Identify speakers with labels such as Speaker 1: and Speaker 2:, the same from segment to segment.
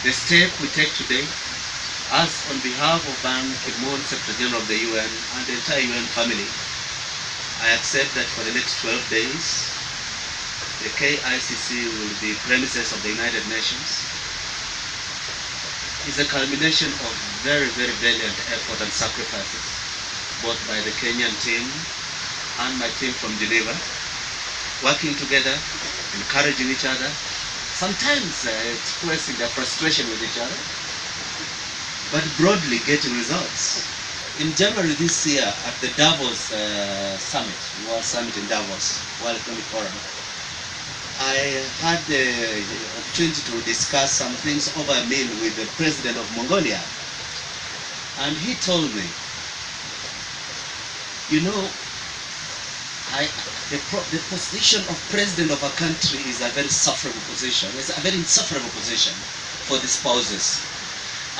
Speaker 1: The step we take today, as on behalf of Ban Ki-moon, Secretary General of the UN, and the entire UN family, I accept that for the next 12 days, the KICC will be premises of the United Nations. It's a culmination of very, very valiant effort and sacrifices, both by the Kenyan team and my team from Geneva, working together, encouraging each other, sometimes expressing their frustration with each other, but broadly getting results. In January this year, at the Davos Summit, World Summit in Davos, World Economic Forum, I had the opportunity to discuss some things over a meal with the president of Mongolia. And he told me, you know, the position of president of a country is a very sufferable position. It's a very insufferable position for the spouses.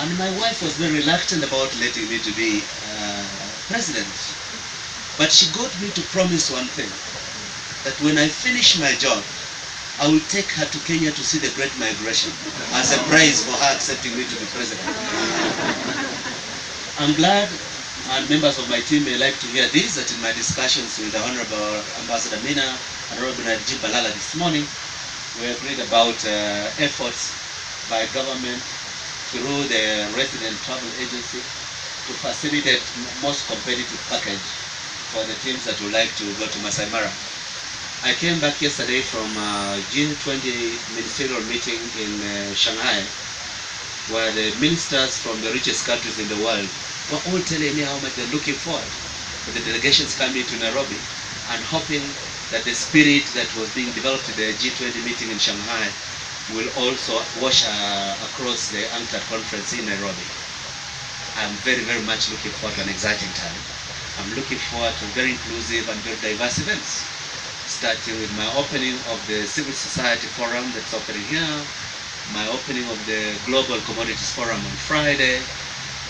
Speaker 1: And my wife was very reluctant about letting me to be president. But she got me to promise one thing, that when I finish my job, I will take her to Kenya to see the Great Migration as a prize for her accepting me to be president. I'm glad, and members of my team may like to hear this, that in my discussions with the Honorable Ambassador Mina and Honorable Najib Balala this morning, we agreed about efforts by government through the resident travel agency to facilitate most competitive package for the teams that would like to go to Masai Mara. I came back yesterday from G20 Ministerial meeting in Shanghai, where the ministers from the richest countries in the world were all telling me how much they're looking forward to the delegations coming to Nairobi and hoping that the spirit that was being developed at the G20 meeting in Shanghai will also wash across the UNCTAD conference in Nairobi. I'm very, very much looking forward to an exciting time. I'm looking forward to very inclusive and very diverse events, starting with my opening of the Civil Society Forum that's opening here, my opening of the Global Commodities Forum on Friday,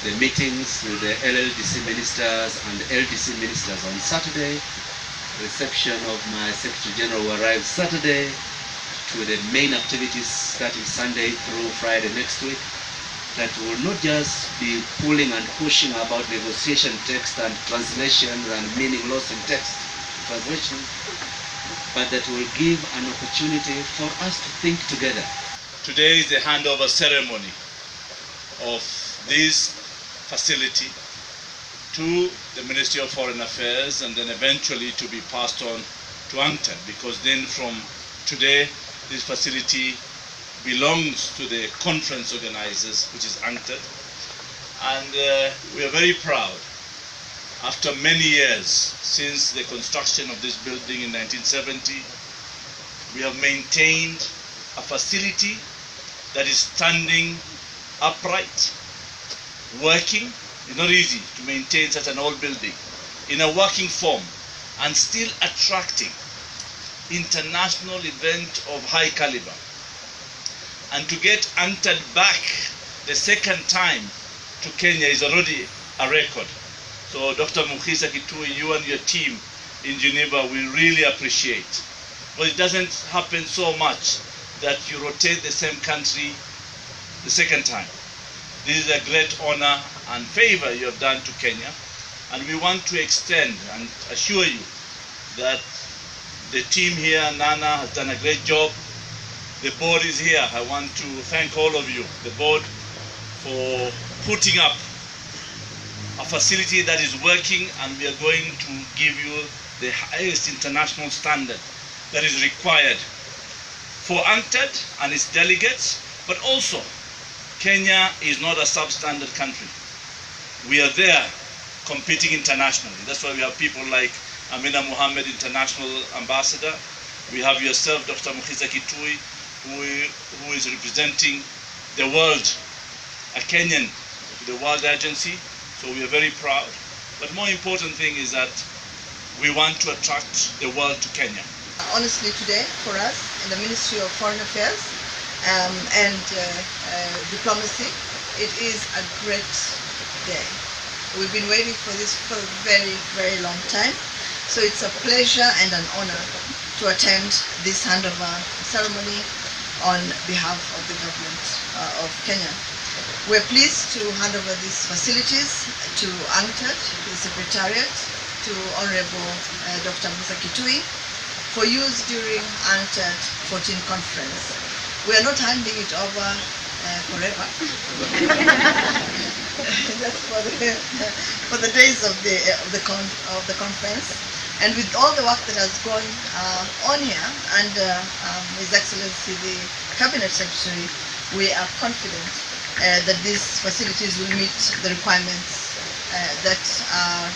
Speaker 1: the meetings with the LLDC ministers and the LDC ministers on Saturday, reception of my Secretary General who arrives Saturday, to the main activities starting Sunday through Friday next week, that will not just be pulling and pushing about negotiation text and translation and meaning loss in text translation, but that will give an opportunity for us to think together.
Speaker 2: Today is the handover ceremony of this facility to the Ministry of Foreign Affairs, and then eventually to be passed on to UNCTAD, because then from today this facility belongs to the conference organizers, which is UNCTAD. And we are very proud. After many years since the construction of this building in 1970, we have maintained a facility that is standing upright, working. It's not easy to maintain such an old building in a working form and still attracting international event of high caliber. And to get UNCTAD back the second time to Kenya is already a record. So Dr. Mukhisa Kitui, you and your team in Geneva will really appreciate. But it doesn't happen so much that you rotate the same country the second time. This is a great honor and favor you have done to Kenya. And we want to extend and assure you that the team here, Nana, has done a great job. The board is here. I want to thank all of you, the board, for putting up a facility that is working, and we are going to give you the highest international standard that is required for UNCTAD and its delegates, but also Kenya is not a substandard country. We are there competing internationally. That's why we have people like Amina Mohammed, International Ambassador. We have yourself, Dr. Mukhisa Kitui, who is representing the world, a Kenyan, the World Agency. So we are very proud. But more important thing is that we want to attract the world to Kenya.
Speaker 3: Honestly, today for us in the Ministry of Foreign Affairs and Diplomacy, it is a great day. We've been waiting for this for a very, very long time. So it's a pleasure and an honor to attend this handover ceremony on behalf of the government of Kenya. We're pleased to hand over these facilities to UNCTAD, to the Secretariat, to Honorable Dr. Musa Kitui, for use during UNCTAD 14 conference. We are not handing it over forever. That's for the days of the conference. And with all the work that has gone on here, and His Excellency the Cabinet Secretary, we are confident that these facilities will meet the requirements that are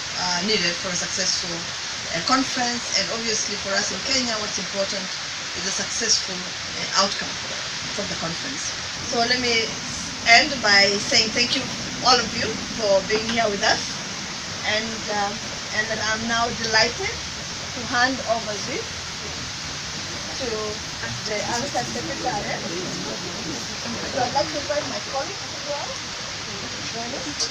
Speaker 3: needed for a successful conference. And obviously for us in Kenya, what's important is a successful outcome from the conference. So let me end by saying thank you, all of you, for being here with us, and that I'm now delighted to hand over this to the UNCTAD Secretariat. So I'd like to invite my colleagues as well to join us.